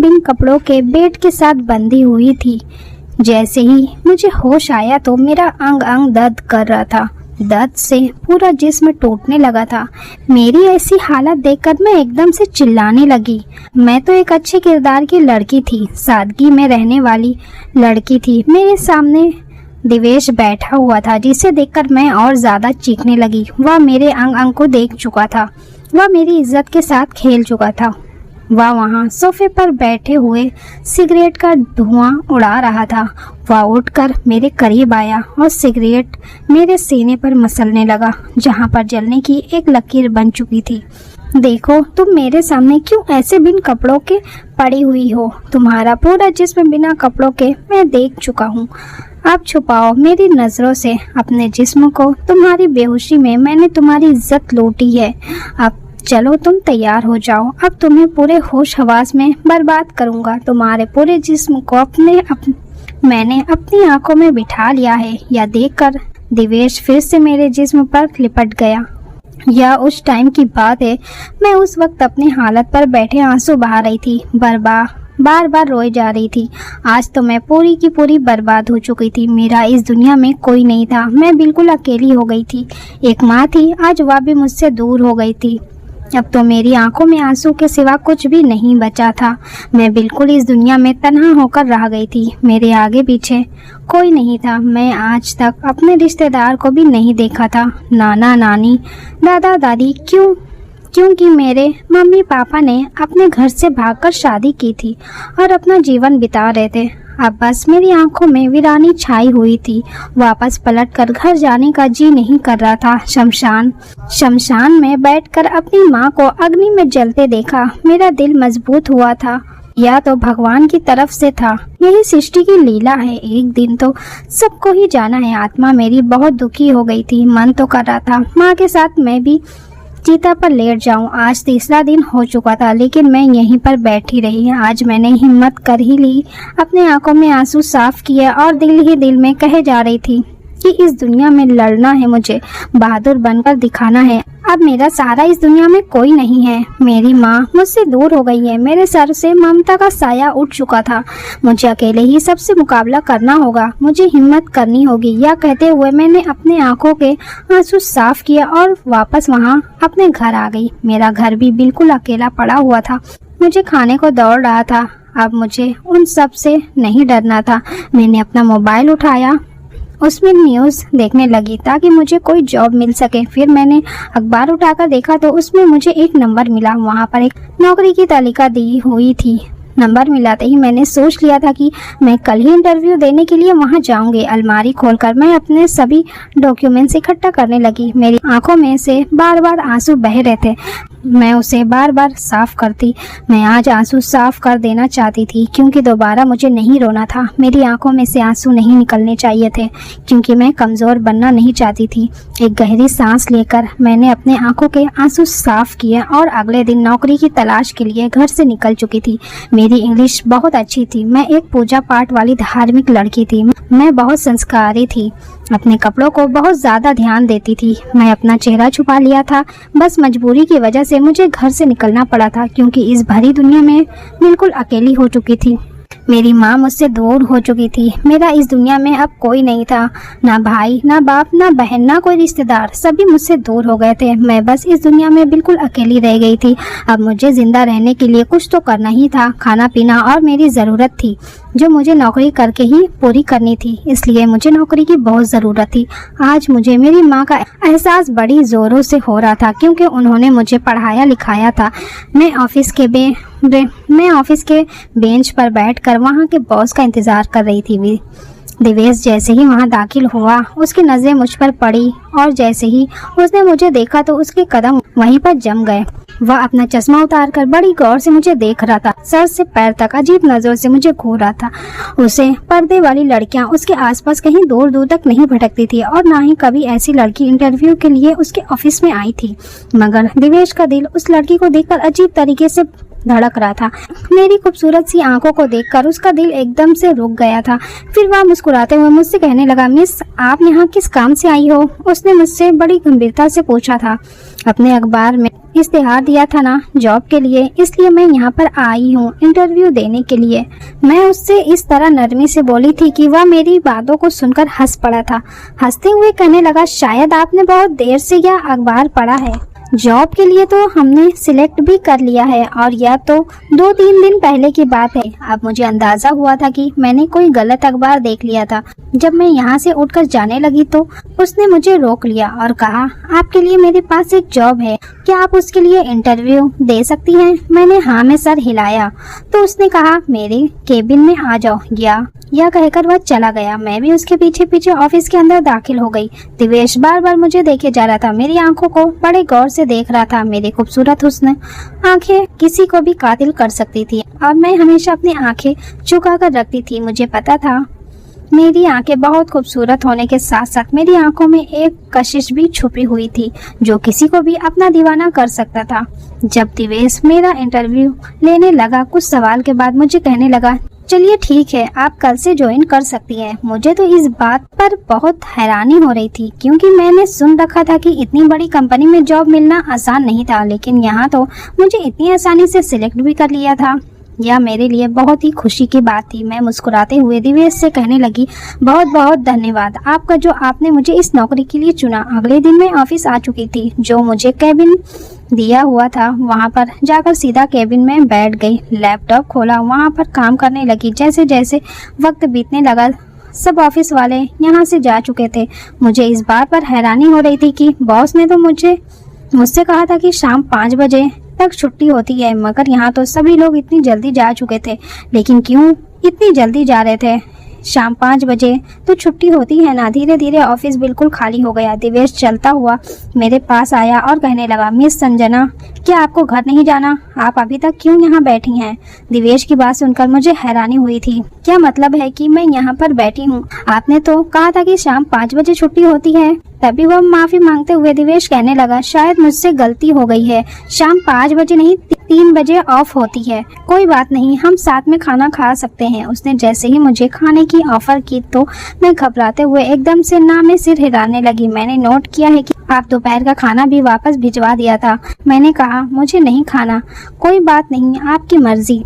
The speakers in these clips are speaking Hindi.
मैं बिन कपड़ों के बेड के साथ बंधी हुई थी। जैसे ही मुझे होश आया तो मेरा अंग अंग दर्द कर रहा था। दर्द से पूरा जिस्म टूटने लगा था। मेरी ऐसी हालत देखकर मैं एकदम से चिल्लाने लगी। मैं तो एक अच्छे किरदार की लड़की थी, सादगी में रहने वाली लड़की थी। मेरे सामने दिवेश बैठा हुआ था, जिसे देखकर मैं और ज्यादा चीखने लगी। वह मेरे अंग अंग को देख चुका था, वह मेरी इज्जत के साथ खेल चुका था। वह वहाँ सोफे पर बैठे हुए सिगरेट का धुआं उड़ा रहा था। वह उठकर मेरे करीब आया और सिगरेट मेरे सीने पर मसलने लगा, जहाँ पर जलने की एक लकीर बन चुकी थी। देखो, तुम मेरे सामने क्यों ऐसे बिन कपड़ों के पड़ी हुई हो? तुम्हारा पूरा जिस्म बिना कपड़ों के मैं देख चुका हूँ। अब छुपाओ मेरी नजरों से अपने जिस्म को। तुम्हारी बेहोशी में मैंने तुम्हारी इज्जत लूटी है। अब चलो, तुम तैयार हो जाओ। अब तुम्हें पूरे होश हवास में बर्बाद करूंगा। तुम्हारे पूरे जिस्म को मैंने अपनी आंखों में बिठा लिया है। यह देखकर दिवेश फिर से मेरे जिस्म पर लिपट गया। यह उस टाइम की बात है। मैं उस वक्त अपनी हालत पर बैठे आंसू बहा रही थी, बार बार रोए जा रही थी। आज तो मैं पूरी की पूरी बर्बाद हो चुकी थी। मेरा इस दुनिया में कोई नहीं था। मैं बिल्कुल अकेली हो गई थी। एक माँ थी, आज वह भी मुझसे दूर हो गई थी। अब तो मेरी आंखों में आंसू के सिवा कुछ भी नहीं बचा था। मैं बिल्कुल इस दुनिया में तन्हा होकर रह गई थी। मेरे आगे पीछे कोई नहीं था। मैं आज तक अपने रिश्तेदार को भी नहीं देखा था, नाना नानी, दादा दादी। क्योंकि मेरे मम्मी पापा ने अपने घर से भागकर शादी की थी और अपना जीवन बिता रहे थे। अब बस मेरी आंखों में वीरानी छाई हुई थी। वापस पलटकर घर जाने का जी नहीं कर रहा था। शमशान में बैठकर अपनी माँ को अग्नि में जलते देखा। मेरा दिल मजबूत हुआ था। या तो भगवान की तरफ से था, यही सृष्टि की लीला है। एक दिन तो सबको ही जाना है। आत्मा मेरी बहुत दुखी हो गई थी। मन तो कर रहा था माँ के साथ मैं भी चीता पर लेट जाऊं। आज तीसरा दिन हो चुका था, लेकिन मैं यहीं पर बैठी रही। आज मैंने हिम्मत कर ही ली। अपने आंखों में आंसू साफ किए और दिल ही दिल में कहे जा रही थी कि इस दुनिया में लड़ना है, मुझे बहादुर बनकर दिखाना है। अब मेरा सहारा इस दुनिया में कोई नहीं है। मेरी माँ मुझसे दूर हो गई है। मेरे सर से ममता का साया उठ चुका था। मुझे अकेले ही सबसे मुकाबला करना होगा। मुझे हिम्मत करनी होगी। यह कहते हुए मैंने अपने आंखों के आंसू साफ किया और वापस वहाँ अपने घर आ गई। मेरा घर भी बिल्कुल अकेला पड़ा हुआ था। मुझे खाने को दौड़ रहा था। अब मुझे उन सब से नहीं डरना था। मैंने अपना मोबाइल उठाया, उसमें न्यूज़ देखने लगी ताकि मुझे कोई जॉब मिल सके। फिर मैंने अखबार उठाकर देखा तो उसमें मुझे एक नंबर मिला। वहाँ पर एक नौकरी की तालिका दी हुई थी। नंबर मिलाते ही मैंने सोच लिया था कि मैं कल ही इंटरव्यू देने के लिए वहां जाऊंगी। अलमारी खोलकर मैं अपने सभी डॉक्यूमेंट्स इकट्ठा करने लगी। मेरी आंखों में से बार बार आंसू बह रहे थे। मैं उसे बार बार साफ करती। मैं आज आंसू साफ कर देना चाहती थी क्योंकि दोबारा मुझे नहीं रोना था। मेरी आंखों में से आंसू नहीं निकलने चाहिए थे क्योंकि मैं कमज़ोर बनना नहीं चाहती थी। एक गहरी सांस लेकर मैंने अपने आंखों के आंसू साफ किए और अगले दिन नौकरी की तलाश के लिए घर से निकल चुकी थी। मेरी इंग्लिश बहुत अच्छी थी। मैं एक पूजा पाठ वाली धार्मिक लड़की थी। मैं बहुत संस्कारी थी। अपने कपड़ों को बहुत ज़्यादा ध्यान देती थी। मैं अपना चेहरा छुपा लिया था। बस मजबूरी की वजह से मुझे घर से निकलना पड़ा था क्योंकि इस भरी दुनिया में बिल्कुल अकेली हो चुकी थी। मेरी माँ मुझसे दूर हो चुकी थी। मेरा इस दुनिया में अब कोई नहीं था, ना भाई, ना बाप, ना बहन, ना कोई रिश्तेदार। सभी मुझसे दूर हो गए थे। मैं बस इस दुनिया में बिल्कुल अकेली रह गई थी। अब मुझे जिंदा रहने के लिए कुछ तो करना ही था। खाना पीना और मेरी ज़रूरत थी जो मुझे नौकरी करके ही पूरी करनी थी। इसलिए मुझे नौकरी की बहुत ज़रूरत थी। आज मुझे मेरी माँ का एहसास बड़ी ज़ोरों से हो रहा था क्योंकि उन्होंने मुझे पढ़ाया लिखाया था। मैं ऑफिस के बेंच पर बैठकर वहाँ के बॉस का इंतज़ार कर रही थी। दिवेश जैसे ही वहाँ दाखिल हुआ उसकी नज़रें मुझ पर पड़ी और जैसे ही उसने मुझे देखा तो उसके कदम वहीं पर जम गए। वह अपना चश्मा उतारकर बड़ी गौर से मुझे देख रहा था। सर से पैर तक अजीब नजरों से मुझे घूर रहा था। उसे पर्दे वाली लड़कियां उसके आसपास कहीं दूर दूर तक नहीं भटकती थी और ना ही कभी ऐसी लड़की इंटरव्यू के लिए उसके ऑफिस में आई थी। मगर दिवेश का दिल उस लड़की को देखकर अजीब तरीके से धड़क रहा था। मेरी खूबसूरत सी आंखों को देखकर उसका दिल एकदम से रुक गया था। फिर वह मुस्कुराते हुए मुझसे कहने लगा, मिस, आप यहाँ किस काम से आई हो? उसने मुझसे बड़ी गंभीरता से पूछा था। अपने अखबार में इश्तिहार दिया था ना जॉब के लिए, इसलिए मैं यहाँ पर आई हूँ इंटरव्यू देने के लिए। मैं उससे इस तरह नरमी से बोली थी कि वह मेरी बातों को सुनकर हंस पड़ा था। हंसते हुए कहने लगा, शायद आपने बहुत देर से यह अखबार पढ़ा है। जॉब के लिए तो हमने सिलेक्ट भी कर लिया है और यह तो 2-3 दिन पहले की बात है। अब मुझे अंदाजा हुआ था कि मैंने कोई गलत अखबार देख लिया था। जब मैं यहाँ से उठकर जाने लगी तो उसने मुझे रोक लिया और कहा, आपके लिए मेरे पास एक जॉब है, क्या आप उसके लिए इंटरव्यू दे सकती हैं? मैंने हाँ में सर हिलाया तो उसने कहा, मेरे केबिन में आ जाओ। यह कहकर वह चला गया। मैं भी उसके पीछे पीछे ऑफिस के अंदर दाखिल हो गई। दिवेश बार बार मुझे देखे जा रहा था, मेरी आंखों को बड़े गौर से देख रहा था। मेरी खूबसूरत हुस्न आंखें किसी को भी कातिल कर सकती थी और मैं हमेशा अपनी आंखें झुका कर रखती थी। मुझे पता था मेरी आंखें बहुत खूबसूरत होने के साथ साथ मेरी आंखों में एक कशिश भी छुपी हुई थी जो किसी को भी अपना दीवाना कर सकता था। जब दिवेश मेरा इंटरव्यू लेने लगा, कुछ सवाल के बाद मुझे कहने लगा, चलिए ठीक है, आप कल से ज्वाइन कर सकती हैं। मुझे तो इस बात पर बहुत हैरानी हो रही थी क्योंकि मैंने सुन रखा था कि इतनी बड़ी कंपनी में जॉब मिलना आसान नहीं था, लेकिन यहाँ तो मुझे इतनी आसानी से सिलेक्ट भी कर लिया था। यह मेरे लिए बहुत ही खुशी की बात थी। मैं मुस्कुराते हुए दिवेश से कहने लगी, बहुत बहुत धन्यवाद आपका जो आपने मुझे इस नौकरी के लिए चुना। अगले दिन मैं ऑफिस आ चुकी थी। जो मुझे केबिन दिया हुआ था वहां पर जाकर सीधा केबिन में बैठ गई, लैपटॉप खोला, वहां पर काम करने लगी। जैसे जैसे वक्त बीतने लगा सब ऑफिस वाले यहाँ से जा चुके थे। मुझे इस बात पर हैरानी हो रही थी कि बॉस ने तो मुझसे कहा था कि शाम 5 बजे तक छुट्टी होती है, मगर यहाँ तो सभी लोग इतनी जल्दी जा चुके थे। लेकिन क्यों इतनी जल्दी जा रहे थे? शाम 5 बजे तो छुट्टी होती है ना। धीरे धीरे ऑफिस बिल्कुल खाली हो गया। दिवेश चलता हुआ मेरे पास आया और कहने लगा, मिस संजना, क्या आपको घर नहीं जाना? आप अभी तक क्यों यहाँ बैठी हैं? दिवेश की बात सुनकर मुझे हैरानी हुई थी। क्या मतलब है कि मैं यहाँ पर बैठी हूँ? आपने तो कहा था कि शाम 5 बजे छुट्टी होती है। तभी वह माफी मांगते हुए दिवेश कहने लगा, शायद मुझसे गलती हो गई है, शाम 5 बजे नहीं 3 बजे ऑफ होती है। कोई बात नहीं, हम साथ में खाना खा सकते हैं। उसने जैसे ही मुझे खाने की ऑफर की तो मैं घबराते हुए एकदम से ना में सिर हिलाने लगी। मैंने नोट किया है कि आप दोपहर का खाना भी वापस भिजवा दिया था। मैंने कहा, मुझे नहीं खाना। कोई बात नहीं, आपकी मर्जी।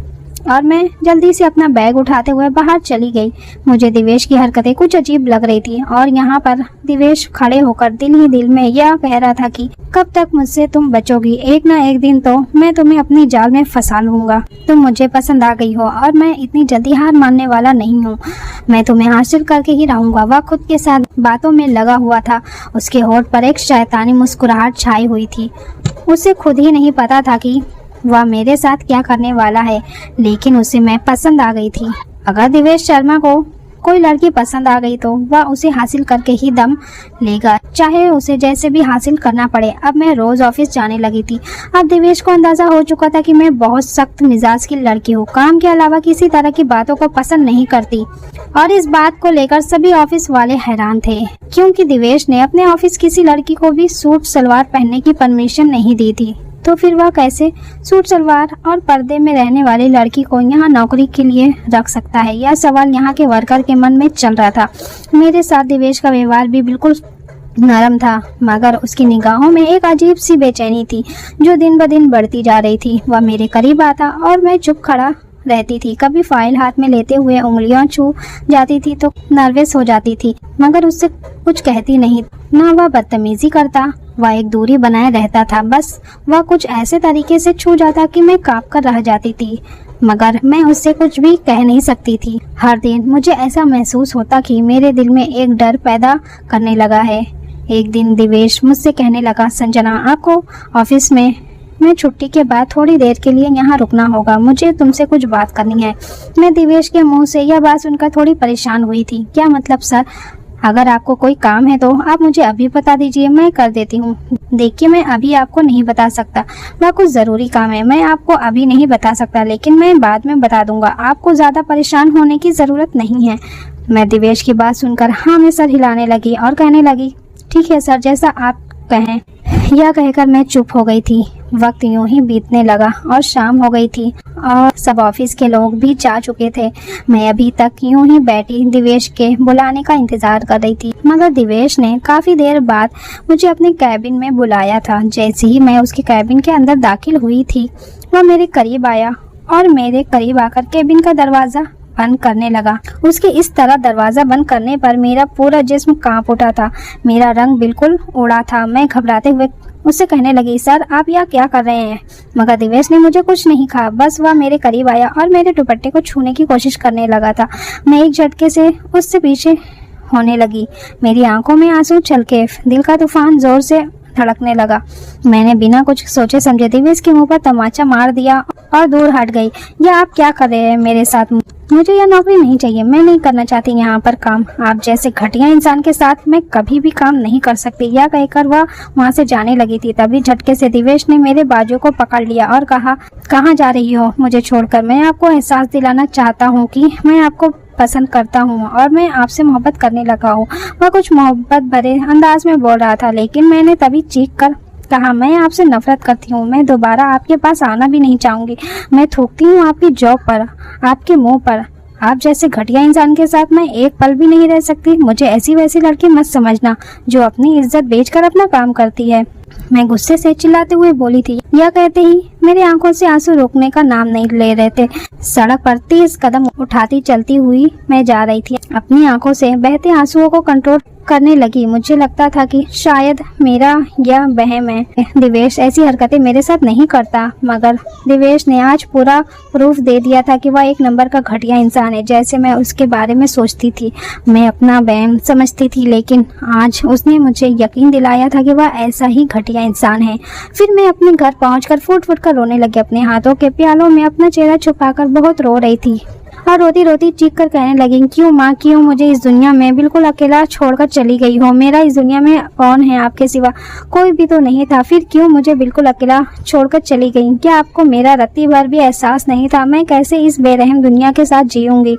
और मैं जल्दी से अपना बैग उठाते हुए बाहर चली गई। मुझे दिवेश की हरकतें कुछ अजीब लग रही थी और यहाँ पर दिवेश खड़े होकर दिल ही दिल में यह कह रहा था कि कब तक मुझसे तुम बचोगी? एक ना एक दिन तो मैं तुम्हें अपनी जाल में फंसा लूंगा। तुम मुझे पसंद आ गई हो और मैं इतनी जल्दी हार मानने वाला नहीं हूँ। मैं तुम्हें हासिल करके ही रहूंगा। वह खुद के साथ बातों में लगा हुआ था। उसके होठ पर एक शैतानी मुस्कुराहट छाई हुई थी। उसे खुद ही नहीं पता था कि वह मेरे साथ क्या करने वाला है, लेकिन उसे मैं पसंद आ गई थी। अगर दिवेश शर्मा को कोई लड़की पसंद आ गई तो वह उसे हासिल करके ही दम लेगा, चाहे उसे जैसे भी हासिल करना पड़े। अब मैं रोज ऑफिस जाने लगी थी। अब दिवेश को अंदाजा हो चुका था कि मैं बहुत सख्त मिजाज की लड़की हूँ, काम के अलावा किसी तरह की बातों को पसंद नहीं करती। और इस बात को लेकर सभी ऑफिस वाले हैरान थे क्योंकि दिवेश ने अपने ऑफिस किसी लड़की को भी सूट सलवार पहनने की परमिशन नहीं दी थी। तो फिर वह कैसे सूट सलवार और पर्दे में रहने वाली लड़की को यहाँ नौकरी के लिए रख सकता है? यह सवाल यहाँ के वर्कर के मन में चल रहा था। मेरे साथ दिवेश का व्यवहार भी बिल्कुल नरम था, मगर उसकी निगाहों में एक अजीब सी बेचैनी थी जो दिन ब दिन बढ़ती जा रही थी। वह मेरे करीब आता और मैं चुप खड़ा रहती थी। कभी फाइल हाथ में लेते हुए उंगलियां छू जाती थी तो नर्वस हो जाती थी, मगर उससे कुछ कहती नहीं। ना वह बदतमीजी करता, वह एक दूरी बनाए रहता था। बस वह कुछ ऐसे तरीके से छू जाता कि मैं कांप कर रह जाती थी, मगर मैं उससे कुछ भी कह नहीं सकती थी। हर दिन मुझे ऐसा महसूस होता कि मेरे दिल में एक डर पैदा करने लगा है। एक दिन दिवेश मुझसे कहने लगा, संजना, आपको ऑफिस में मैं छुट्टी के बाद थोड़ी देर के लिए यहाँ रुकना होगा, मुझे तुमसे कुछ बात करनी है। मैं दिवेश के मुंह से यह बात सुनकर थोड़ी परेशान हुई थी। क्या मतलब सर? अगर आपको कोई काम है तो आप मुझे अभी बता दीजिए, मैं कर देती हूँ। देखिए, मैं अभी आपको नहीं बता सकता, वह कुछ जरूरी काम है, मैं आपको अभी नहीं बता सकता, लेकिन मैं बाद में बता दूंगा। आपको ज्यादा परेशान होने की जरूरत नहीं है। मैं दिवेश की बात सुनकर हाँ में सर हिलाने लगी और कहने लगी, ठीक है सर, जैसा आप कहें। यह कहकर मैं चुप हो गई थी। वक्त यूं ही बीतने लगा और शाम हो गई थी और सब ऑफिस के लोग भी जा चुके थे। मैं अभी तक यूं ही बैठी दिवेश के बुलाने का इंतजार कर रही थी, मगर दिवेश ने काफी देर बाद मुझे अपने कैबिन में बुलाया था। जैसे ही मैं उसके कैबिन के अंदर दाखिल हुई थी, वह मेरे करीब आया और मेरे करीब आकर कैबिन का दरवाजा बंद करने लगा। उसके इस तरह दरवाजा बंद करने पर मेरा पूरा जिस्म कांप उठा था, मेरा रंग बिल्कुल उड़ा था। मैं घबराते हुए उससे कहने लगी, सर आप यहाँ क्या कर रहे हैं? मगर दिवेश ने मुझे कुछ नहीं कहा, बस वह मेरे करीब आया और मेरे दुपट्टे को छूने की कोशिश करने लगा था। मैं एक झटके से उससे पीछे होने लगी। मेरी आंखों में आंसू छलके, दिल का तूफान जोर से धड़कने लगा। मैंने बिना कुछ सोचे समझे दिवेश के मुंह पर तमाचा मार दिया और दूर हट गई। या आप क्या कर रहे हैं मेरे साथ? मुझे यह नौकरी नहीं चाहिए, मैं नहीं करना चाहती यहाँ पर काम। आप जैसे घटिया इंसान के साथ मैं कभी भी काम नहीं कर सकती। यह कहकर वह वहाँ से जाने लगी थी। तभी झटके से दिवेश ने मेरे बाजू को पकड़ लिया और कहा, कहाँ जा रही हो मुझे छोड़कर? मैं आपको एहसास दिलाना चाहता हूँ कि मैं आपको पसंद करता हूँ और मैं आपसे मोहब्बत करने लगा हूँ। वह कुछ मोहब्बत भरे अंदाज में बोल रहा था, लेकिन मैंने तभी चीख कर कहा, मैं आपसे नफरत करती हूँ। मैं दोबारा आपके पास आना भी नहीं चाहूंगी। मैं थूकती हूँ आपकी जॉब पर, आपके मुंह पर। आप जैसे घटिया इंसान के साथ मैं एक पल भी नहीं रह सकती। मुझे ऐसी वैसी लड़की मत समझना जो अपनी इज्जत बेचकर अपना काम करती है। मैं गुस्से से चिल्लाते हुए बोली थी। यह कहते ही मेरी आंखों से आंसू रोकने का नाम नहीं ले रहे थे। सड़क पर तेज कदम उठाती चलती हुई मैं जा रही थी। अपनी आंखों से बहते आंसुओं को कंट्रोल करने लगी। मुझे लगता था कि शायद मेरा यह वहम है, दिवेश ऐसी हरकतें मेरे साथ नहीं करता। मगर दिवेश ने आज पूरा प्रूफ दे दिया था कि वह एक नंबर का घटिया इंसान है, जैसे मैं उसके बारे में सोचती थी। मैं अपना वहम समझती थी, लेकिन आज उसने मुझे यकीन दिलाया था कि वह ऐसा ही घटिया इंसान है। फिर मैं अपने घर पहुंचकर फूट फूट कर रोने लगी। अपने हाथों के प्यालों में अपना चेहरा छुपाकर बहुत रो रही थी और रोती रोती चीख कर कहने लगी, क्यों माँ, क्यों मुझे इस दुनिया में बिल्कुल अकेला छोड़कर चली गई हो? मेरा इस दुनिया में कौन है आपके सिवा? कोई भी तो नहीं था। फिर क्यों मुझे बिल्कुल अकेला छोड़कर चली गई? क्या आपको मेरा रत्ती भर भी एहसास नहीं था? मैं कैसे इस बेरहम दुनिया के साथ जीऊंगी?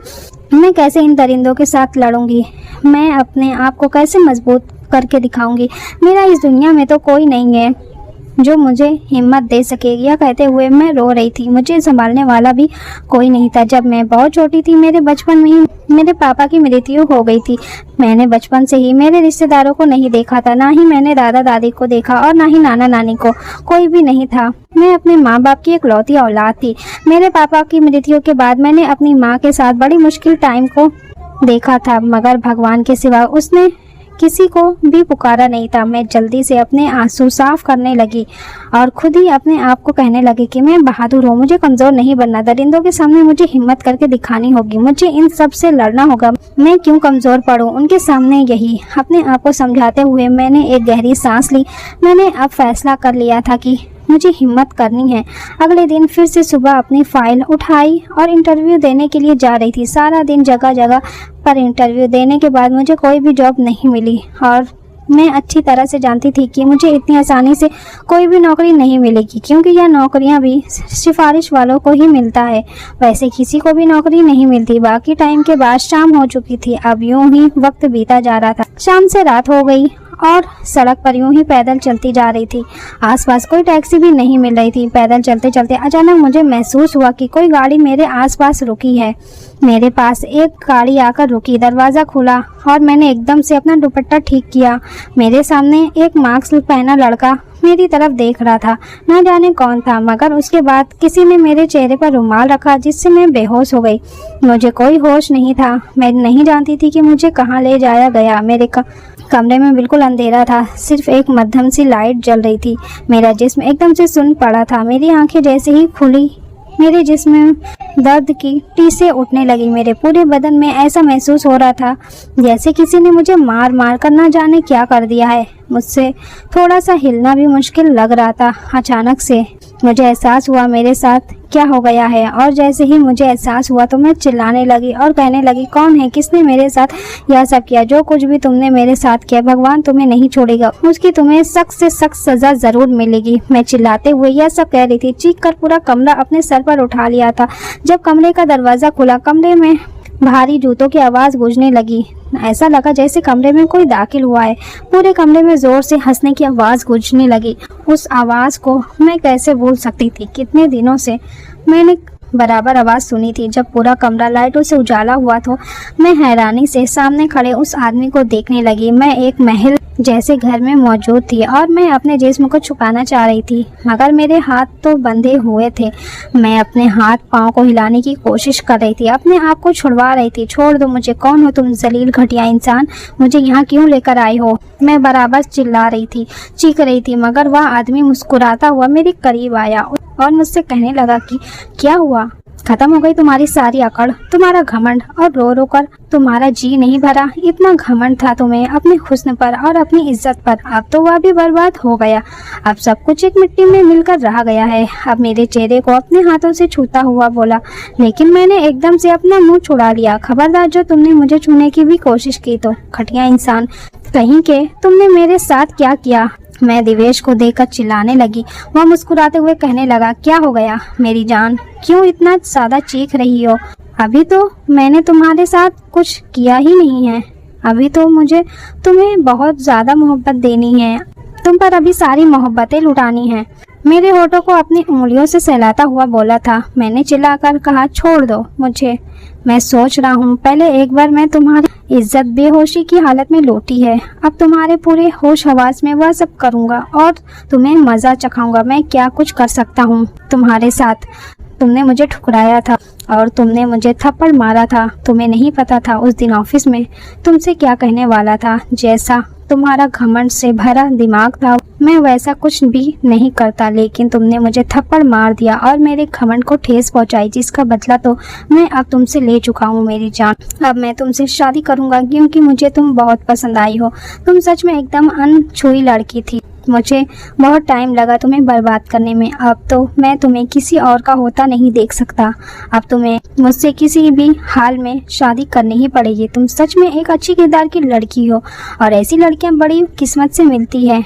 मैं कैसे इन दरिंदों के साथ लड़ूंगी? मैं अपने आप को कैसे मजबूत करके दिखाऊंगी? मेरा इस दुनिया में तो कोई नहीं है जो मुझे हिम्मत दे सके। यह कहते हुए मैं रो रही थी। मुझे संभालने वाला भी कोई नहीं था। जब मैं बहुत छोटी थी, मेरे बचपन में ही मेरे पापा की मृत्यु हो गई थी। मैंने बचपन से ही मेरे रिश्तेदारों को नहीं देखा था, ना ही मैंने दादा दादी को देखा और ना ही नाना नानी को। कोई भी नहीं था। मैं अपने माँ बाप की इकलौती औलाद थी। मेरे पापा की मृत्यु के बाद मैंने अपनी माँ के साथ बड़ी मुश्किल टाइम को देखा था, मगर भगवान के सिवा उसने किसी को भी पुकारा नहीं था। मैं जल्दी से अपने आंसू साफ करने लगी और खुद ही अपने आप को कहने लगी कि मैं बहादुर हूँ, मुझे कमजोर नहीं बनना। दरिंदों के सामने मुझे हिम्मत करके दिखानी होगी। मुझे इन सब से लड़ना होगा। मैं क्यों कमजोर पड़ूं उनके सामने? यही अपने आप को समझाते हुए मैंने एक गहरी सांस ली। मैंने अब फैसला कर लिया था कि मुझे हिम्मत करनी है। अगले दिन फिर से सुबह अपनी फाइल उठाई और इंटरव्यू देने के लिए जा रही थी। सारा दिन जगह जगह पर इंटरव्यू देने के बाद मुझे कोई भी जॉब नहीं मिली और मैं अच्छी तरह से जानती थी कि मुझे इतनी आसानी से कोई भी नौकरी नहीं मिलेगी, क्योंकि यह नौकरियां भी सिफारिश वालों को ही मिलता है। वैसे किसी को भी नौकरी नहीं मिलती। बाकी टाइम के बाद शाम हो चुकी थी। अब यूं ही वक्त बीता जा रहा था। शाम से रात हो गई और सड़क पर यूं ही पैदल चलती जा रही थी। आसपास कोई टैक्सी भी नहीं मिल रही थी। पैदल चलते चलते अचानक मुझे महसूस हुआ कि कोई गाड़ी मेरे आसपास रुकी है। मेरे पास एक गाड़ी आकर रुकी। दरवाज़ा खुला और मैंने एकदम से अपना दुपट्टा ठीक किया। मेरे सामने एक मास्क पहना लड़का मेरी तरफ देख रहा था। न जाने कौन था, मगर उसके बाद किसी ने मेरे चेहरे पर रुमाल रखा, जिससे मैं बेहोश हो गई। मुझे कोई होश नहीं था। मैं नहीं जानती थी कि मुझे कहाँ ले जाया गया। मेरे कमरे में बिल्कुल अंधेरा था। सिर्फ एक मध्यम सी लाइट जल रही थी। मेरा जिस्म एकदम से सुन पड़ा था। मेरी आंखें जैसे ही खुली, मेरे जिस्म में दर्द की टीसें उठने लगी। मेरे पूरे बदन में ऐसा महसूस हो रहा था जैसे किसी ने मुझे मार मार कर ना जाने क्या कर दिया है। मुझसे थोड़ा सा हिलना भी मुश्किल लग रहा था। अचानक से मुझे एहसास हुआ मेरे साथ क्या हो गया है, और जैसे ही मुझे एहसास हुआ तो मैं चिल्लाने लगी और कहने लगी, कौन है, किसने मेरे साथ यह सब किया? जो कुछ भी तुमने मेरे साथ किया, भगवान तुम्हें नहीं छोड़ेगा। उसकी तुम्हें सख्त से सख्त सजा जरूर मिलेगी। मैं चिल्लाते हुए यह सब कह रही थी। चीख कर पूरा कमरा अपने सर पर उठा लिया था। जब कमरे का दरवाजा खुला, कमरे में भारी जूतों की आवाज गूंजने लगी। ऐसा लगा जैसे कमरे में कोई दाखिल हुआ है। पूरे कमरे में जोर से हंसने की आवाज गूंजने लगी। उस आवाज को मैं कैसे भूल सकती थी। कितने दिनों से मैंने बराबर आवाज सुनी थी। जब पूरा कमरा लाइटों से उजाला हुआ तो मैं हैरानी से सामने खड़े उस आदमी को देखने लगी। मैं एक महल जैसे घर में मौजूद थी और मैं अपने जिस्म को छुपाना चाह रही थी, मगर मेरे हाथ तो बंधे हुए थे। मैं अपने हाथ पांव को हिलाने की कोशिश कर रही थी, अपने आप को छुड़वा रही थी। छोड़ दो मुझे, कौन हो तुम जलील घटिया इंसान, मुझे यहाँ क्यों लेकर आए हो? मैं बराबर चिल्ला रही थी, चीख रही थी, मगर वह आदमी मुस्कुराता हुआ मेरे करीब आया और मुझसे कहने लगा कि क्या हुआ? खत्म हो गई तुम्हारी सारी अकड़, तुम्हारा घमंड, और रो रो कर तुम्हारा जी नहीं भरा? इतना घमंड था तुम्हें अपने हुस्न पर और अपनी इज्जत पर, अब तो वह भी बर्बाद हो गया। अब सब कुछ एक मिट्टी में मिलकर रह गया है। अब मेरे चेहरे को अपने हाथों से छूता हुआ बोला, लेकिन मैंने एकदम से अपना मुंह छुड़ा लिया। खबरदार जो तुमने मुझे छूने की भी कोशिश की तो, घटिया इंसान कहीं के, तुमने मेरे साथ क्या किया? मैं दिवेश को देखकर चिल्लाने लगी। वह मुस्कुराते हुए कहने लगा, क्या हो गया मेरी जान, क्यों इतना ज्यादा चीख रही हो? अभी तो मैंने तुम्हारे साथ कुछ किया ही नहीं है। अभी तो मुझे तुम्हें बहुत ज्यादा मोहब्बत देनी है, तुम पर अभी सारी मोहब्बतें लुटानी हैं। मेरे होठों को अपनी उंगलियों से सहलाता हुआ बोला था। मैंने चिल्लाकर कहा, छोड़ दो मुझे, मैं सोच रहा हूँ पहले एक बार मैं तुम्हारी इज्जत बेहोशी की हालत में लौटी है। अब तुम्हारे पूरे होश हवास में वह सब करूँगा और तुम्हें मजा चखाऊंगा। मैं क्या कुछ कर सकता हूँ तुम्हारे साथ। तुमने मुझे ठुकराया था और तुमने मुझे थप्पड़ मारा था। तुम्हें नहीं पता था उस दिन ऑफिस में तुमसे क्या कहने वाला था। जैसा तुम्हारा घमंड से भरा दिमाग था, मैं वैसा कुछ भी नहीं करता, लेकिन तुमने मुझे थप्पड़ मार दिया और मेरे घमंड को ठेस पहुंचाई, जिसका बदला तो मैं अब तुमसे ले चुका हूँ मेरी जान। अब मैं तुमसे शादी करूंगा क्योंकि मुझे तुम बहुत पसंद आई हो। तुम सच में एकदम अनछुई लड़की थी। मुझे बहुत टाइम लगा तुम्हें बर्बाद करने में। अब तो मैं तुम्हें किसी और का होता नहीं देख सकता। अब तुम्हें मुझसे किसी भी हाल में शादी करनी ही पड़ेगी। तुम सच में एक अच्छी किरदार की लड़की हो और ऐसी लड़कियां बड़ी किस्मत से मिलती है।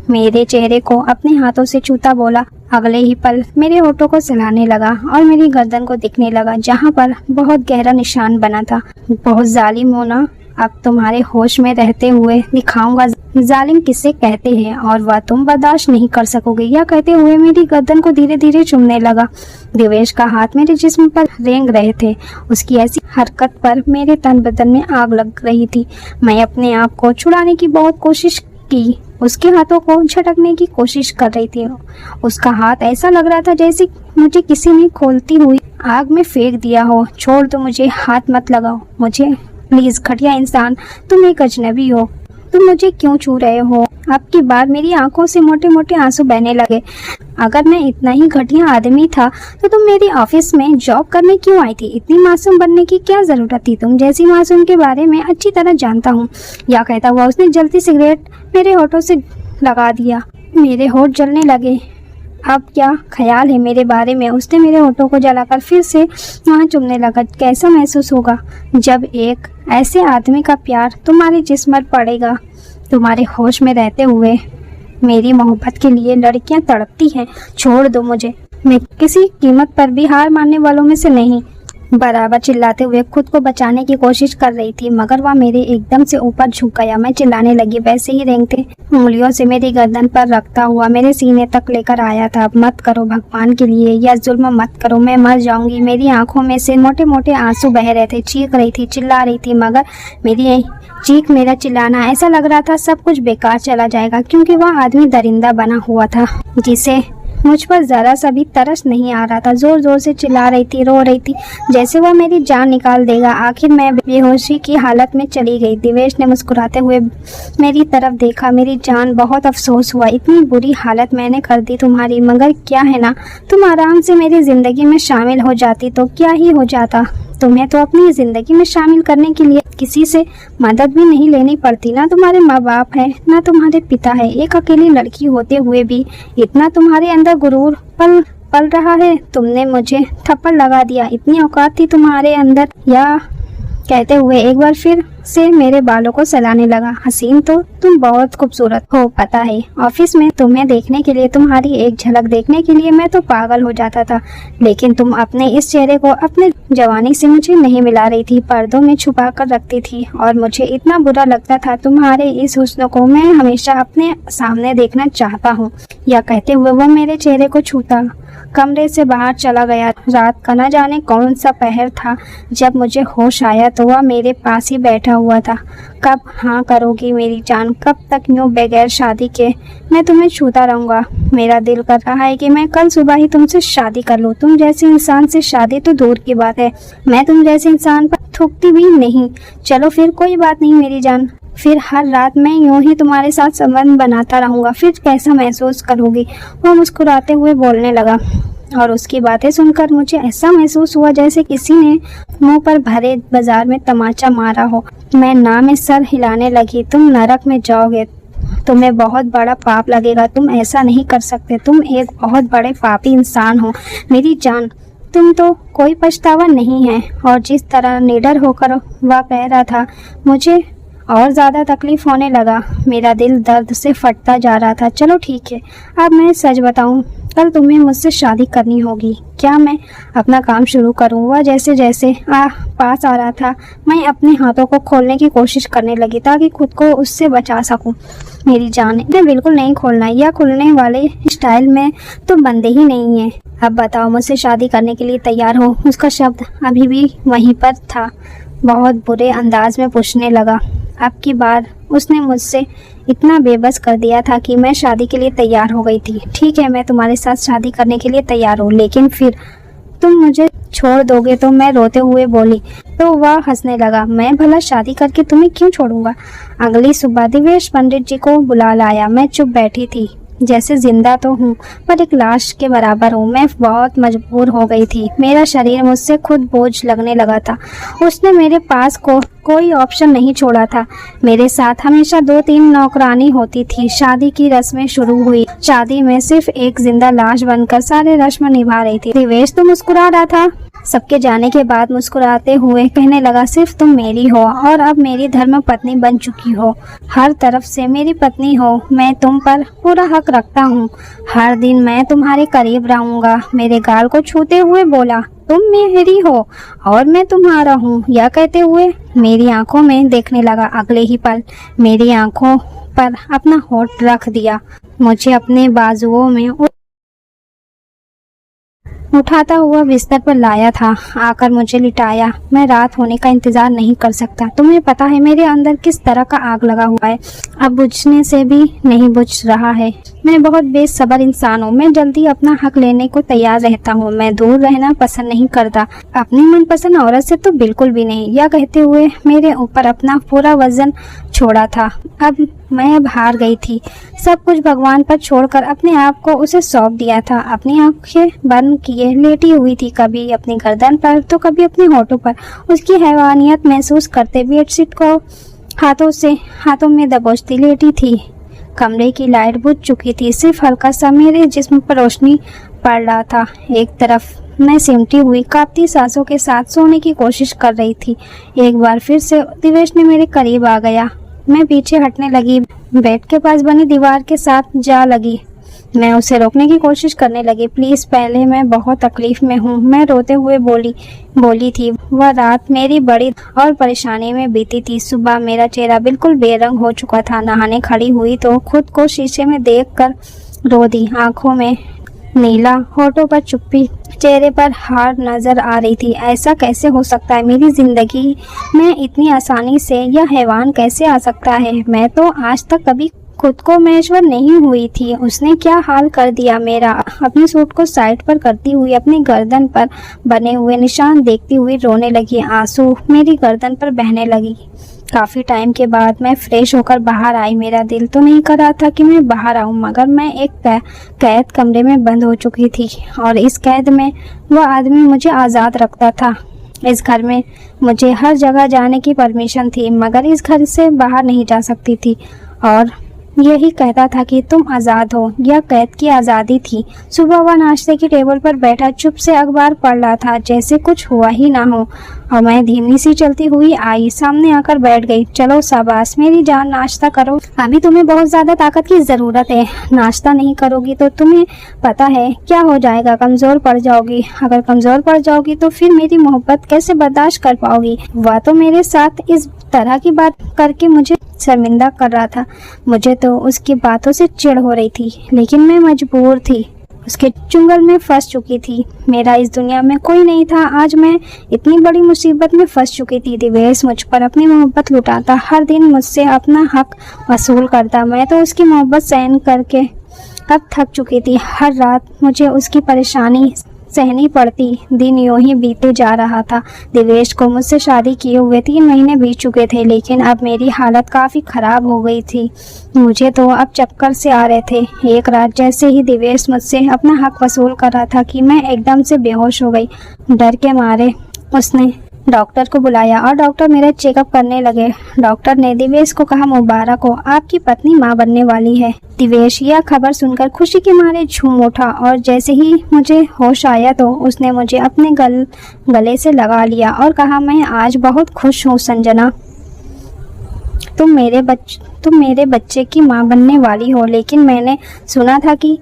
मेरे चेहरे को अपने हाथों से छूता बोला। अगले ही पल मेरे होठों को सहलाने लगा और मेरी गर्दन को दिखने लगा, जहाँ पर बहुत गहरा निशान बना था। बहुत जालिम हो ना, अब तुम्हारे होश में रहते हुए दिखाऊंगा जालिम किसे कहते हैं और वह तुम बर्दाश्त नहीं कर सकोगे। यह कहते हुए मेरी गर्दन को धीरे धीरे चूमने लगा। दिवेश का हाथ मेरे जिस्म पर रेंग रहे थे। उसकी ऐसी हरकत पर मेरे तन बदन में आग लग रही थी। मैं अपने आप को छुड़ाने की बहुत कोशिश की, उसके हाथों को झटकने की कोशिश कर रही थी। उसका हाथ ऐसा लग रहा था जैसे मुझे किसी ने खोलती हुई आग में फेंक दिया हो। छोड़ दो मुझे, हाथ मत लगाओ मुझे प्लीज, घटिया इंसान, तुम एक अजनबी हो। तुम मुझे क्यों छू रहे हो? अब की बार मेरी आंखों से मोटे मोटे आंसू बहने लगे। अगर मैं इतना ही घटिया आदमी था तो तुम मेरी ऑफिस में जॉब करने क्यों आई थी? इतनी मासूम बनने की क्या जरूरत थी? तुम जैसी मासूम के बारे में अच्छी तरह जानता हूँ। या कहता हुआ उसने जलती सिगरेट मेरे होठों से लगा दिया। मेरे होठ जलने लगे। अब क्या ख्याल है मेरे बारे में? उसने मेरे होठों को जलाकर फिर से वहाँ चुमने लगा। कैसा महसूस होगा जब एक ऐसे आदमी का प्यार तुम्हारे जिस्म पर पड़ेगा? तुम्हारे होश में रहते हुए मेरी मोहब्बत के लिए लड़कियां तड़पती हैं। छोड़ दो मुझे, मैं किसी कीमत पर भी हार मानने वालों में से नहीं। बराबर चिल्लाते हुए खुद को बचाने की कोशिश कर रही थी, मगर वह मेरे एकदम से ऊपर झुक गया। मैं चिल्लाने लगी। वैसे ही रेंगते उंगलियों से मेरी गर्दन पर रखता हुआ मेरे सीने तक लेकर आया था। मत करो भगवान के लिए, या जुल्म मत करो, मैं मर जाऊंगी। मेरी आंखों में से मोटे मोटे आंसू बह रहे थे। चीख रही थी, चिल्ला रही थी, मगर मेरी चीख, मेरा चिल्लाना, ऐसा लग रहा था सब कुछ बेकार चला जाएगा, क्योंकि वह आदमी दरिंदा बना हुआ था जिसे मुझ पर जरा सा भी तरस नहीं आ रहा था। जोर जोर से चिल्ला रही थी, रो रही थी, जैसे वह मेरी जान निकाल देगा। आखिर मैं बेहोशी की हालत में चली गई। दिवेश ने मुस्कुराते हुए मेरी तरफ देखा। मेरी जान, बहुत अफसोस हुआ, इतनी बुरी हालत मैंने कर दी तुम्हारी, मगर क्या है ना, तुम आराम से मेरी जिंदगी में शामिल हो जाती तो क्या ही हो जाता। तुम्हें तो अपनी जिंदगी में शामिल करने के लिए किसी से मदद भी नहीं लेनी पड़ती। ना तुम्हारे माँ बाप है, ना तुम्हारे पिता है। एक अकेली लड़की होते हुए भी इतना तुम्हारे अंदर गुरूर पल रहा है। तुमने मुझे थप्पड़ लगा दिया, इतनी औकात थी तुम्हारे अंदर, या कहते हुए एक बार फिर से मेरे बालों को सहलाने लगा। हसीन, तो तुम बहुत खूबसूरत हो, पता है। ऑफिस में तुम्हें देखने के लिए, तुम्हारी एक झलक देखने के लिए मैं तो पागल हो जाता था, लेकिन तुम अपने इस चेहरे को अपने जवानी से मुझे नहीं मिला रही थी, पर्दों में छुपा कर रखती थी और मुझे इतना बुरा लगता था। तुम्हारे इस हुस्न को मैं हमेशा अपने सामने देखना चाहता हूँ। या कहते हुए वो मेरे चेहरे को छूता कमरे से बाहर चला गया। रात का न जाने कौन सा पहर था। जब मुझे होश आया तो वह मेरे पास ही बैठा हुआ था। कब हाँ करोगी मेरी जान, कब तक यूं बगैर शादी के मैं तुम्हें छूता रहूंगा। मेरा दिल कर रहा है कि मैं कल सुबह ही तुमसे शादी कर लूं। तुम जैसे इंसान से शादी तो दूर की बात है, मैं तुम जैसे इंसान पर थूकती भी नहीं। चलो फिर कोई बात नहीं मेरी जान, फिर हर रात मैं यूं ही तुम्हारे साथ संबंध बनाता रहूंगा, फिर कैसा महसूस करोगी। वो मुस्कुराते हुए बोलने लगा और उसकी बातें सुनकर मुझे ऐसा महसूस हुआ जैसे किसी ने मुंह पर भरे बाजार में तमाचा मारा हो। मैं ना में सर हिलाने लगी। तुम नरक में जाओगे, तुम्हें बहुत बड़ा पाप लगेगा, तुम ऐसा नहीं कर सकते, तुम एक बहुत बड़े पापी इंसान हो मेरी जान। तुम तो कोई पछतावा नहीं है। और जिस तरह निडर होकर वह कह रहा था, मुझे और ज़्यादा तकलीफ होने लगा। मेरा दिल दर्द से फटता जा रहा था। चलो ठीक है, अब मैं सच बताऊं, कल तुम्हें मुझसे शादी करनी होगी। क्या मैं अपना काम शुरू करूं? वह जैसे जैसे पास आ रहा था, मैं अपने हाथों को खोलने की कोशिश करने लगी ताकि खुद को उससे बचा सकूं। मेरी जान, इन्हें बिल्कुल नहीं खोलना, या खुलने वाले स्टाइल में तो बंदे ही नहीं है। अब बताओ, मुझसे शादी करने के लिए तैयार हो? उसका शब्द अभी भी वहीं पर था। बहुत बुरे अंदाज में पूछने लगा। अब की बार उसने मुझसे इतना बेबस कर दिया था कि मैं शादी के लिए तैयार हो गई थी। ठीक है, मैं तुम्हारे साथ शादी करने के लिए तैयार हूँ, लेकिन फिर तुम मुझे छोड़ दोगे? तो मैं रोते हुए बोली। तो वह हंसने लगा। मैं भला शादी करके तुम्हें क्यों छोड़ूंगा? अगली सुबह दिवेश पंडित जी को बुला लाया। मैं चुप बैठी थी, जैसे जिंदा तो हूँ पर एक लाश के बराबर हूँ। मैं बहुत मजबूर हो गई थी। मेरा शरीर मुझसे खुद बोझ लगने लगा था। उसने मेरे पास कोई ऑप्शन नहीं छोड़ा था। मेरे साथ हमेशा 2-3 नौकरानी होती थी। शादी की रस्में शुरू हुई। शादी में सिर्फ एक जिंदा लाश बनकर सारे रस्म निभा रही थी। दिवेश तो मुस्कुरा रहा था। सबके जाने के बाद मुस्कुराते हुए कहने लगा, सिर्फ तुम मेरी हो और अब मेरी धर्म पत्नी बन चुकी हो। हर तरफ से मेरी पत्नी हो। मैं तुम पर पूरा हक रखता हूँ। हर दिन मैं तुम्हारे करीब रहूंगा। मेरे गाल को छूते हुए बोला, तुम मेरी हो और मैं तुम्हारा हूँ। यह कहते हुए मेरी आंखों में देखने लगा। अगले ही पल मेरी आंखों पर अपना होठ रख दिया। मुझे अपने बाजुओं में उठाता हुआ बिस्तर पर लाया था। आकर मुझे लिटाया। मैं रात होने का इंतजार नहीं कर सकता। तुम्हें पता है मेरे अंदर किस तरह का आग लगा हुआ है, अब बुझने से भी नहीं बुझ रहा है। मैं बहुत बेसब्र इंसान हूँ। मैं जल्दी अपना हक लेने को तैयार रहता हूँ। मैं दूर रहना पसंद नहीं करता, अपनी मनपसंद औरत से तो बिल्कुल भी नहीं। यह कहते हुए मेरे ऊपर अपना पूरा वजन छोड़ा था। अब मैं हार गई थी। सब कुछ भगवान पर छोड़कर अपने आप को उसे सौंप दिया था। अपनी आंखें बंद किए लेटी हुई थी, कभी अपनी गर्दन पर तो कभी अपने होठों पर। उसकी हैवानियत महसूस करते बेडशीट को हाथों में दबोचती लेटी थी। कमरे की लाइट बुझ चुकी थी। सिर्फ हल्का सा मेरे जिस्म पर रोशनी पड़ रहा था। एक तरफ मैं सिमटी हुई कांपती सांसों के साथ सोने की कोशिश कर रही थी। एक बार फिर से दिवेश ने मेरे करीब आ गया। मैं पीछे हटने लगी। बेड के पास बनी दीवार के साथ जा लगी। मैं उसे रोकने की कोशिश करने लगी। प्लीज, पहले मैं बहुत तकलीफ में हूँ, मैं रोते हुए बोली थी। वह रात मेरी बड़ी और परेशानी में बीती थी। सुबह मेरा चेहरा बिल्कुल बेरंग हो चुका था। नहाने खड़ी हुई तो खुद को शीशे में देखकर रो दी। आंखों में नीला, होठों पर चुप्पी, चेहरे पर हार नजर आ रही थी। ऐसा कैसे हो सकता है? मेरी जिंदगी में इतनी आसानी से यह हैवान कैसे आ सकता है? मैं तो आज तक कभी खुद को मेश्वर नहीं हुई थी। उसने क्या हाल कर दिया मेरा। अपने सूट को साइड पर करती हुई अपनी गर्दन पर बने हुए निशान देखती हुई रोने लगी। आंसू मेरी गर्दन पर बहने लगी। काफी टाइम के बाद मैं फ्रेश होकर बाहर आई। मेरा दिल तो नहीं कर रहा था कि मैं बाहर आऊं, मगर मैं एक कैद कमरे में बंद हो चुकी थी और इस कैद में वह आदमी मुझे आज़ाद रखता था। इस घर में मुझे हर जगह जाने की परमिशन थी, मगर इस घर से बाहर नहीं जा सकती थी। और यही कहता था कि तुम आज़ाद हो। यह कैद की आज़ादी थी। सुबह वह नाश्ते की टेबल पर बैठा चुप से अखबार पढ़ रहा था, जैसे कुछ हुआ ही ना हो। और मैं धीमी सी चलती हुई आई, सामने आकर बैठ गई। चलो शाबाश मेरी जान, नाश्ता करो। अभी तुम्हें बहुत ज़्यादा ताकत की ज़रूरत है। नाश्ता नहीं करोगी तो तुम्हें पता है क्या हो जाएगा, कमज़ोर पड़ जाओगी। अगर कमज़ोर पड़ जाओगी तो फिर मेरी मोहब्बत कैसे बर्दाश्त कर पाओगी। वह तो मेरे साथ इस तरह की बात करके मुझे शर्मिंदा कर रहा था। मुझे तो उसकी बातों से चिढ़ हो रही थी, लेकिन मैं मजबूर थी। उसके चुंगल में फंस चुकी थी। मेरा इस दुनिया में कोई नहीं था। आज मैं इतनी बड़ी मुसीबत में फंस चुकी थी। दिवेश मुझ पर अपनी मोहब्बत लुटाता, हर दिन मुझसे अपना हक वसूल करता। मैं तो उसकी मोहब्बत सहन करके अब थक चुकी थी। हर रात मुझे उसकी परेशानी सहनी पड़ती। दिन यूं ही बीते जा रहा था। दिवेश को मुझसे शादी किए हुए 3 महीने बीत चुके थे, लेकिन अब मेरी हालत काफ़ी ख़राब हो गई थी। मुझे तो अब चक्कर से आ रहे थे। एक रात जैसे ही दिवेश मुझसे अपना हक वसूल कर रहा था कि मैं एकदम से बेहोश हो गई। डर के मारे उसने डॉक्टर को बुलाया और डॉक्टर मेरा चेकअप करने लगे। डॉक्टर ने दिवेश को कहा, मुबारक हो, आपकी पत्नी मां बनने वाली है। दिवेश यह खबर सुनकर खुशी के मारे झूम उठा और जैसे ही मुझे होश आया तो उसने मुझे अपने गले से लगा लिया और कहा, मैं आज बहुत खुश हूँ संजना, तुम मेरे बच्चे की माँ बनने वाली हो। लेकिन मैंने सुना था कि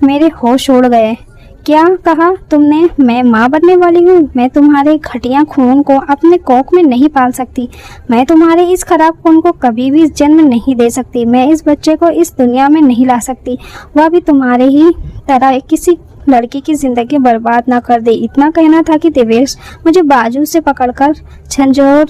मेरे होश उड़ गए। क्या कहा तुमने? मैं माँ बनने वाली हूँ? मैं तुम्हारे घटिया खून को अपने कोख में नहीं पाल सकती। मैं तुम्हारे इस खराब खून को कभी भी जन्म नहीं दे सकती। मैं इस बच्चे को इस दुनिया में नहीं ला सकती, वह भी तुम्हारे ही तरह किसी लड़की की जिंदगी बर्बाद ना कर दे। इतना कहना था कि दिवेश मुझे बाजू से पकड़कर झंझोर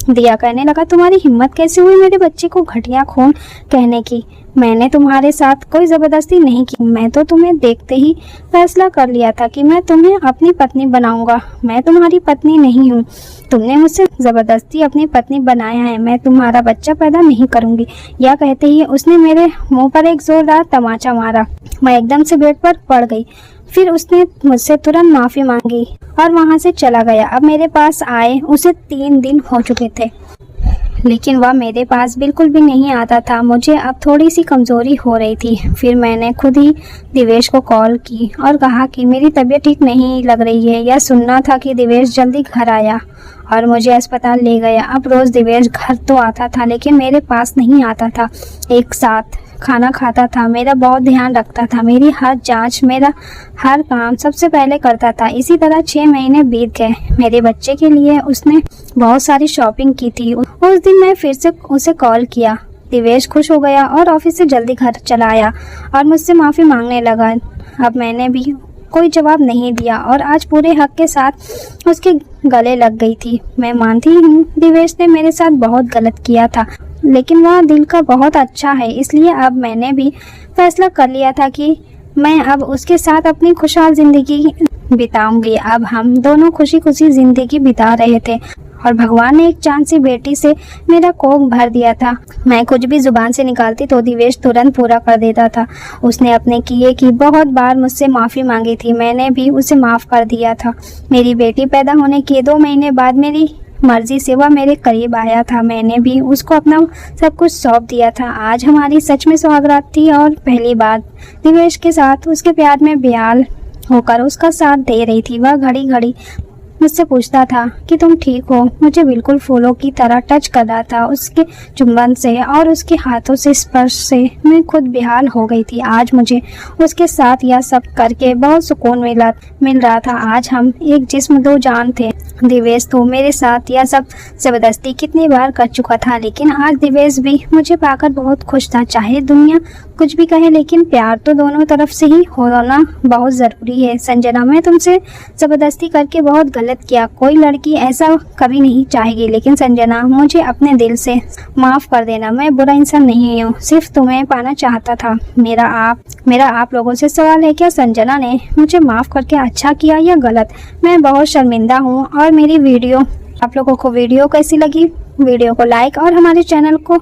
दिया। कहने लगा, तुम्हारी हिम्मत कैसे हुई मेरे बच्चे को घटिया खून कहने की? मैंने तुम्हारे साथ कोई जबरदस्ती नहीं की। मैं तो तुम्हें देखते ही फैसला कर लिया था कि मैं तुम्हें अपनी पत्नी बनाऊंगा। मैं तुम्हारी पत्नी नहीं हूँ। तुमने मुझसे जबरदस्ती अपनी पत्नी बनाया है। मैं तुम्हारा बच्चा पैदा नहीं करूंगी। यह कहते ही उसने मेरे मुंह पर एक जोरदार तमाचा मारा। मैं एकदम से बेड पर पड़ गई। फिर उसने मुझसे तुरंत माफी मांगी और वहां से चला गया। अब मेरे पास आए उसे 3 दिन हो चुके थे, लेकिन वह मेरे पास बिल्कुल भी नहीं आता था। मुझे अब थोड़ी सी कमज़ोरी हो रही थी। फिर मैंने खुद ही दिवेश को कॉल की और कहा कि मेरी तबीयत ठीक नहीं लग रही है। यह सुनना था कि दिवेश जल्दी घर आया और मुझे अस्पताल ले गया। अब रोज़ दिवेश घर तो आता था, लेकिन मेरे पास नहीं आता था। एक साथ खाना खाता था, मेरा बहुत ध्यान रखता था, मेरी हर जांच, मेरा हर काम सबसे पहले करता था। इसी तरह 6 महीने बीत गए। मेरे बच्चे के लिए उसने बहुत सारी शॉपिंग की थी। उस दिन मैं फिर से उसे कॉल किया। दिवेश खुश हो गया और ऑफिस से जल्दी घर चला आया और मुझसे माफ़ी मांगने लगा। अब मैंने भी कोई जवाब नहीं दिया और आज पूरे हक के साथ उसके गले लग गई थी। मैं मानती हूँ दिवेश ने मेरे साथ बहुत गलत किया था, लेकिन वह दिल का बहुत अच्छा है। इसलिए अब मैंने भी फैसला कर लिया था कि मैं अब उसके साथ अपनी खुशहाल जिंदगी बिताऊंगी। अब हम दोनों खुशी खुशी जिंदगी बिता रहे थे और भगवान ने एक चांद सी बेटी से मेरा कोख भर दिया था। मैं कुछ भी जुबान से निकालती तो दिवेश तुरंत पूरा कर देता था। उसने अपने किए की बहुत बार मुझसे माफ़ी मांगी थी, मैंने भी उसे माफ़ कर दिया था। मेरी बेटी पैदा होने के 2 महीने बाद मेरी मर्जी से वह मेरे करीब आया था। मैंने भी उसको अपना सब कुछ सौंप दिया था। आज हमारी सच में सुहागरात थी और पहली बार दिवेश के साथ उसके प्यार में बेहाल होकर उसका साथ दे रही थी। वह घड़ी घड़ी मुझसे पूछता था कि तुम ठीक हो। मुझे बिल्कुल फूलों की तरह टच कर रहा था। उसके चुंबन से और उसके हाथों से स्पर्श से मैं खुद बेहाल हो गई थी। आज मुझे उसके साथ यह सब करके बहुत सुकून मिल रहा था। आज हम एक जिस्म 2 जान थे। दिवेश तो मेरे साथ यह सब जबरदस्ती कितनी बार कर चुका था, लेकिन आज दिवेश भी मुझे पाकर बहुत खुश था। चाहे दुनिया कुछ भी कहे, लेकिन प्यार तो दोनों तरफ से ही होना बहुत ज़रूरी है। संजना, मैं तुमसे ज़बरदस्ती करके बहुत गलत किया। कोई लड़की ऐसा कभी नहीं चाहेगी, लेकिन संजना मुझे अपने दिल से माफ़ कर देना। मैं बुरा इंसान नहीं हूँ, सिर्फ तुम्हें पाना चाहता था। मेरा आप लोगों से सवाल है, क्या संजना ने मुझे माफ़ करके अच्छा किया या गलत? मैं बहुत शर्मिंदा हूँ। और मेरी वीडियो आप लोगों को वीडियो कैसी लगी? वीडियो को लाइक और हमारे चैनल को